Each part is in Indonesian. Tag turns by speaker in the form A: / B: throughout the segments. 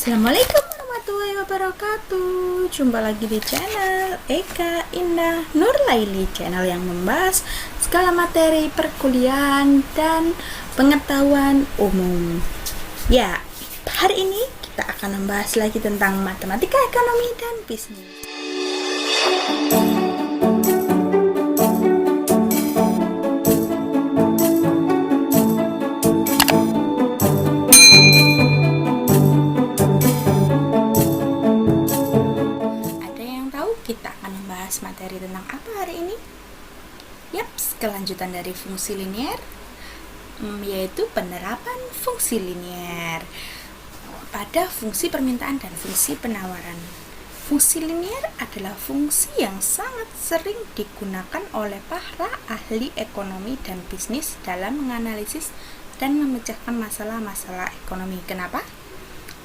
A: Assalamualaikum warahmatullahi wabarakatuh. Jumpa lagi di channel Eka Indah Nurlaili, channel yang membahas segala materi perkuliahan dan pengetahuan umum. Ya, hari ini kita akan membahas lagi tentang matematika, ekonomi, dan bisnis. Kita akan membahas materi tentang apa hari ini? Yaps, kelanjutan dari fungsi linier, yaitu penerapan fungsi linier pada fungsi permintaan dan fungsi penawaran. Fungsi linier adalah fungsi yang sangat sering digunakan oleh para ahli ekonomi dan bisnis dalam menganalisis dan memecahkan masalah-masalah ekonomi. Kenapa?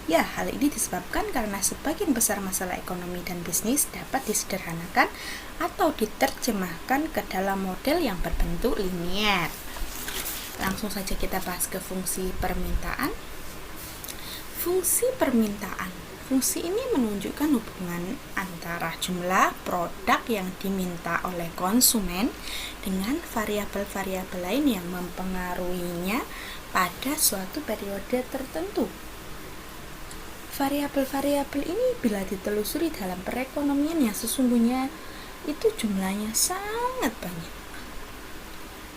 A: Ya, hal ini disebabkan karena sebagian besar masalah ekonomi dan bisnis dapat disederhanakan atau diterjemahkan ke dalam model yang berbentuk linier. Langsung saja kita bahas ke fungsi permintaan. Fungsi permintaan. Fungsi ini menunjukkan hubungan antara jumlah produk yang diminta oleh konsumen dengan variabel-variabel lain yang mempengaruhinya pada suatu periode tertentu. Variabel-variabel ini bila ditelusuri dalam perekonomian yang sesungguhnya itu jumlahnya sangat banyak.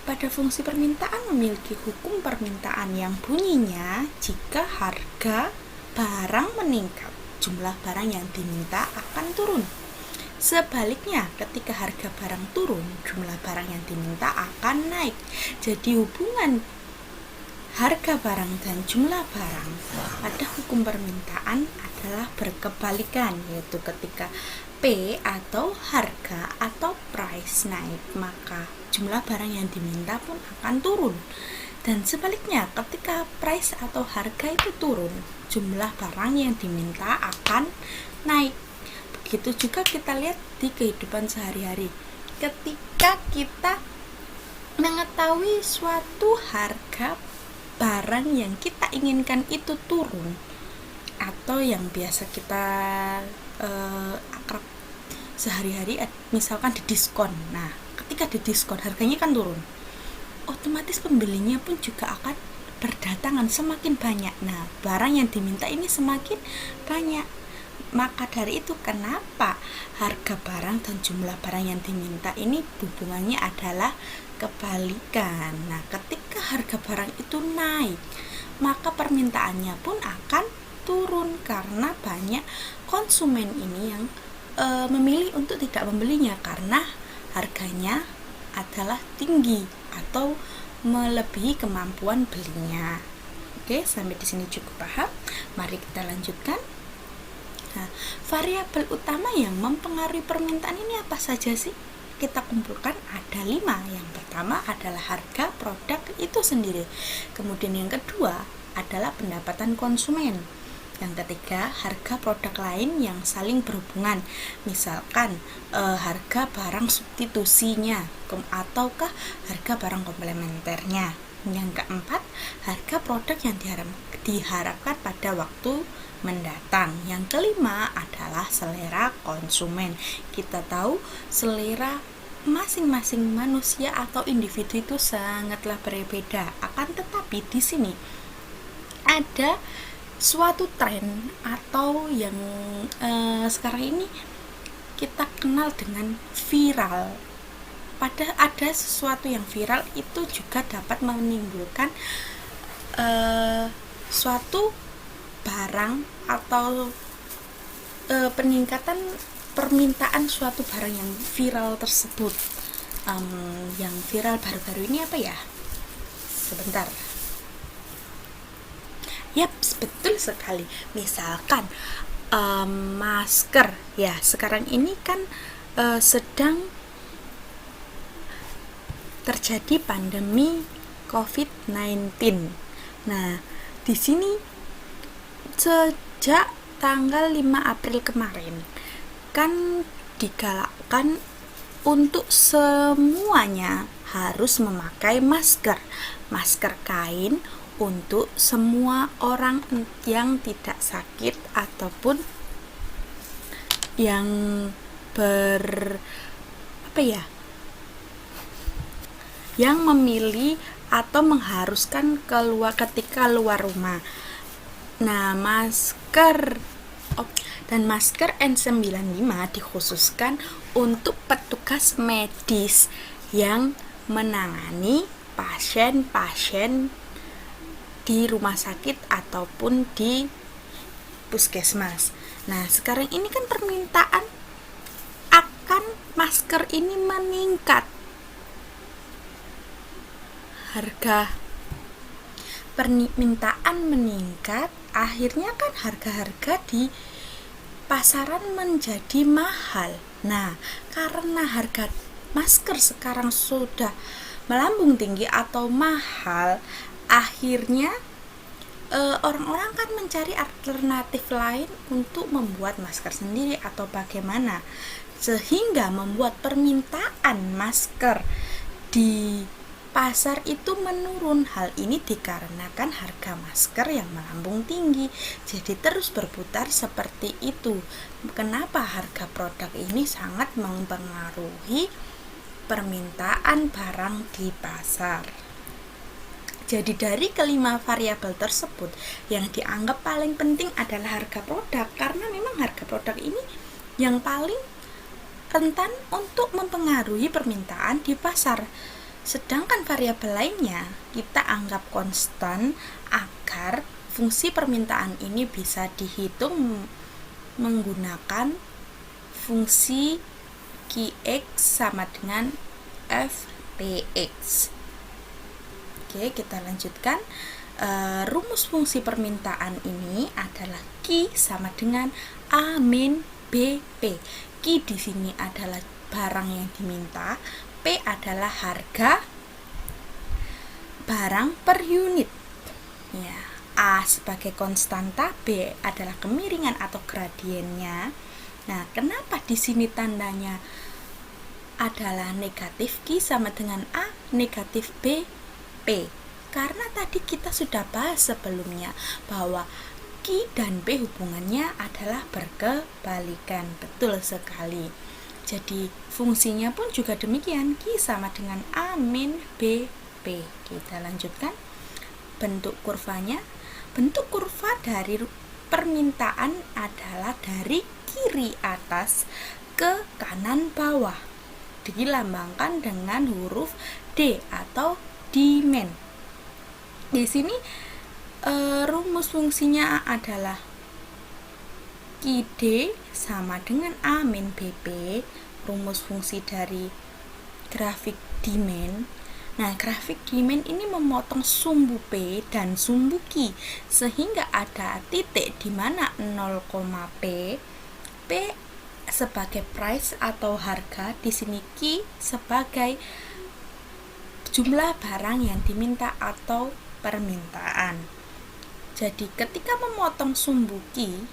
A: Pada fungsi permintaan memiliki hukum permintaan yang bunyinya jika harga barang meningkat, jumlah barang yang diminta akan turun. Sebaliknya, ketika harga barang turun, jumlah barang yang diminta akan naik. Jadi hubungan harga barang dan jumlah barang pada hukum permintaan adalah berkebalikan, yaitu ketika P atau harga atau price naik, maka jumlah barang yang diminta pun akan turun. Dan sebaliknya, ketika price atau harga itu turun, jumlah barang yang diminta akan naik. Begitu juga kita lihat di kehidupan sehari-hari. Ketika kita mengetahui suatu harga barang yang kita inginkan itu turun, atau yang biasa kita akrab sehari-hari, misalkan di diskon. Nah, ketika di diskon harganya kan turun, otomatis pembelinya pun juga akan berdatangan semakin banyak. Nah, barang yang diminta ini semakin banyak. Maka dari itu kenapa harga barang dan jumlah barang yang diminta ini hubungannya adalah kebalikan. Nah, ketika harga barang itu naik, maka permintaannya pun akan turun karena banyak konsumen ini yang memilih untuk tidak membelinya karena harganya adalah tinggi atau melebihi kemampuan belinya. Oke, sampai di sini cukup paham. Mari kita lanjutkan. Nah, variabel utama yang mempengaruhi permintaan ini apa saja sih? Kita kumpulkan ada 5. Yang pertama adalah harga produk itu sendiri. Kemudian yang kedua adalah pendapatan konsumen. Yang ketiga, harga produk lain yang saling berhubungan. Misalkan harga barang substitusinya ataukah harga barang komplementernya. Yang keempat, harga produk yang diharapkan pada waktu mendatang. Yang kelima adalah selera konsumen. Kita tahu selera masing-masing manusia atau individu itu sangatlah berbeda. Akan tetapi di sini ada suatu tren atau yang sekarang ini kita kenal dengan viral. Ada sesuatu yang viral itu juga dapat menimbulkan suatu barang atau peningkatan permintaan suatu barang yang viral tersebut. Yang viral baru-baru ini apa ya? Sebentar. Yaps, betul sekali. Misalkan masker. Ya, sekarang ini kan sedang terjadi pandemi COVID-19. Nah, di sini sejak tanggal 5 April kemarin kan digalakkan untuk semuanya harus memakai masker kain untuk semua orang yang tidak sakit ataupun yang yang memilih atau mengharuskan ketika keluar rumah. Nah, masker N95 dikhususkan untuk petugas medis yang menangani pasien-pasien di rumah sakit ataupun di puskesmas. Nah, sekarang ini kan permintaan akan masker ini meningkat. Harga permintaan meningkat, akhirnya kan harga-harga di pasaran menjadi mahal. Nah, karena harga masker sekarang sudah melambung tinggi atau mahal, akhirnya orang-orang kan mencari alternatif lain untuk membuat masker sendiri atau bagaimana, sehingga membuat permintaan masker di pasar itu menurun. Hal ini dikarenakan harga masker yang melambung tinggi, jadi terus berputar seperti itu. Kenapa harga produk ini sangat mempengaruhi permintaan barang di pasar. Jadi dari kelima variabel tersebut, yang dianggap paling penting adalah harga produk, karena memang harga produk ini yang paling rentan untuk mempengaruhi permintaan di pasar. Sedangkan variabel lainnya kita anggap konstan agar fungsi permintaan ini bisa dihitung menggunakan fungsi Qx sama dengan Fpx. Oke, kita lanjutkan. Rumus fungsi permintaan ini adalah Q sama dengan A min BP. Q di sini adalah barang yang diminta, P adalah harga barang per unit. Ya, A sebagai konstanta, B adalah kemiringan atau gradiennya. Nah, kenapa di sini tandanya adalah negatif? Q sama dengan A, negatif B, P. Karena tadi kita sudah bahas sebelumnya bahwa Q dan P hubungannya adalah berkebalikan. Betul sekali. Jadi fungsinya pun juga demikian, Q sama dengan A min BP. Kita lanjutkan bentuk kurvanya. Bentuk kurva dari permintaan adalah dari kiri atas ke kanan bawah, dilambangkan dengan huruf D atau demand. Di sini rumus fungsinya adalah QD sama dengan A min BP, rumus fungsi dari grafik demand. Nah, grafik demand ini memotong sumbu P dan sumbu Q, sehingga ada titik di mana 0, P sebagai price atau harga, di sini Q sebagai jumlah barang yang diminta atau permintaan. Jadi ketika memotong sumbu Q,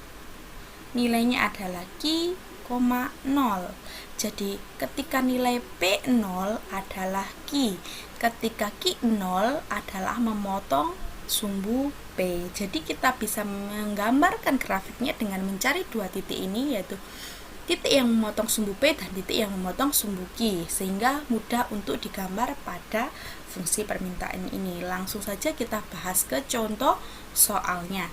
A: nilainya adalah Q, 0. Jadi ketika nilai P0 adalah Q, ketika Q0 adalah memotong sumbu P. Jadi kita bisa menggambarkan grafiknya dengan mencari dua titik ini, yaitu titik yang memotong sumbu P dan titik yang memotong sumbu Q, sehingga mudah untuk digambar pada fungsi permintaan ini. Langsung saja kita bahas ke contoh soalnya.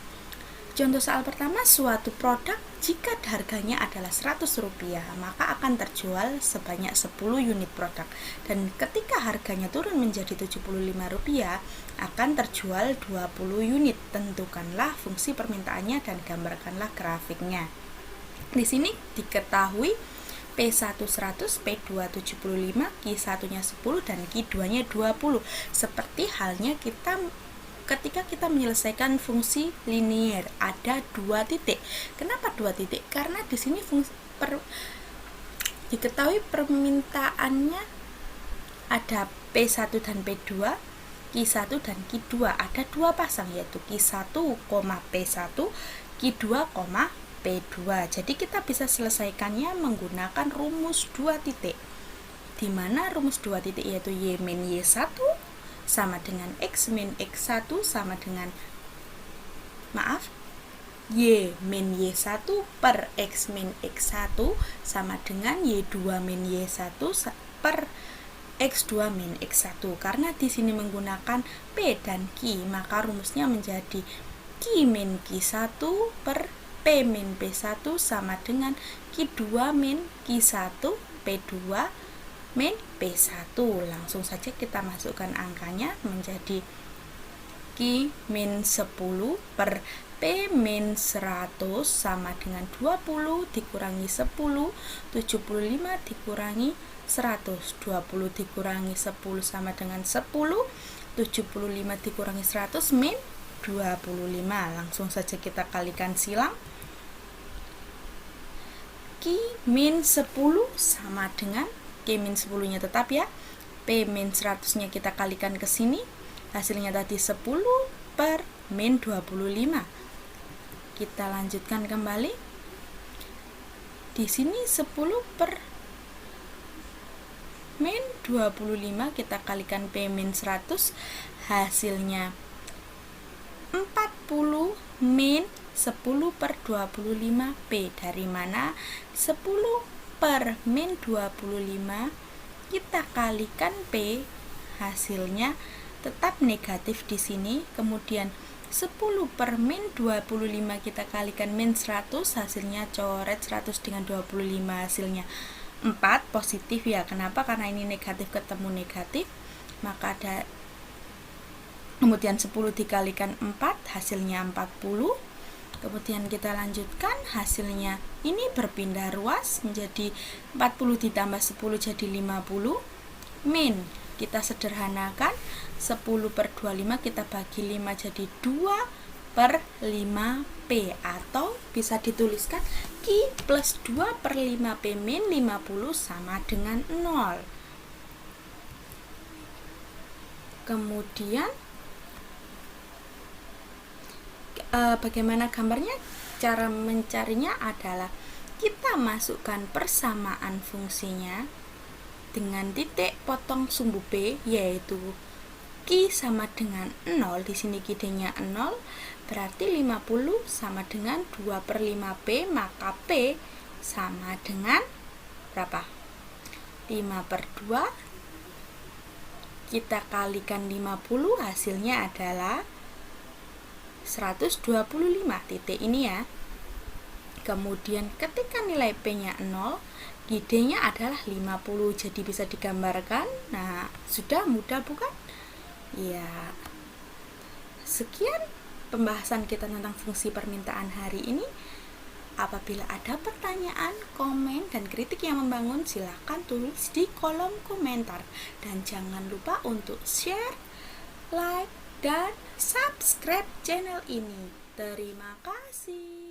A: Contoh soal pertama, suatu produk jika harganya adalah Rp100, maka akan terjual sebanyak 10 unit produk. Dan ketika harganya turun menjadi Rp75, akan terjual 20 unit. Tentukanlah fungsi permintaannya dan gambarkanlah grafiknya. Di sini diketahui P1 100, P2 75, Q1-nya 10 dan Q2-nya 20. Seperti halnya ketika kita menyelesaikan fungsi linier, ada dua titik. Kenapa dua titik? Karena di sini diketahui permintaannya ada P1 dan P2, Q1 dan Q2. Ada dua pasang, yaitu Q1, P1, Q2, P2. Jadi kita bisa selesaikannya menggunakan rumus dua titik, di mana rumus dua titik yaitu Y min Y1 sama dengan X min X1 sama dengan Y min Y1 per X min X1 sama dengan Y2 min Y1 per X2 min X1. Karena di sini menggunakan P dan Q, maka rumusnya menjadi Q min Q1 per P min P1 sama dengan Q2 min Q1 P2 min P1. Langsung saja kita masukkan angkanya menjadi Q min 10 per P min 100 sama dengan 20 dikurangi 10, 75 dikurangi 100, 20 dikurangi 10 sama dengan 10, 75 dikurangi 100 min 25. Langsung saja kita kalikan silang. Q min 10 sama dengan Q min 10 nya tetap ya, P min 100 nya kita kalikan ke sini, hasilnya tadi 10 per min 25. Kita lanjutkan kembali. Di sini 10 per min 25 kita kalikan P min 100, hasilnya 40 min 10 per 25 P. Dari mana? 10 per min 25 kita kalikan P, hasilnya tetap negatif di sini. Kemudian 10 per min 25 kita kalikan min 100, hasilnya coret 100 dengan 25, hasilnya 4 positif ya. Kenapa? Karena ini negatif ketemu negatif, maka ada kemudian 10 dikalikan 4, hasilnya 40. Kemudian kita lanjutkan, hasilnya ini berpindah ruas menjadi 40 ditambah 10 jadi 50 min, kita sederhanakan 10 per 25 kita bagi 5 jadi 2 per 5P, atau bisa dituliskan Q plus 2 per 5P min 50 sama dengan 0. Kemudian bagaimana gambarnya? Cara mencarinya adalah kita masukkan persamaan fungsinya dengan titik potong sumbu P, yaitu Q sama dengan 0, di sini Q-nya 0, berarti 50 sama dengan 2 per 5P, maka P sama dengan berapa? 5 per 2, kita kalikan 50, hasilnya adalah 125 titik ini ya. Kemudian ketika nilai P-nya 0, G-nya adalah 50, jadi bisa digambarkan. Nah, sudah mudah bukan? Ya, sekian pembahasan kita tentang fungsi permintaan hari ini. Apabila ada pertanyaan, komen, dan kritik yang membangun, silahkan tulis di kolom komentar. Dan jangan lupa untuk share, like, dan subscribe channel ini. Terima kasih.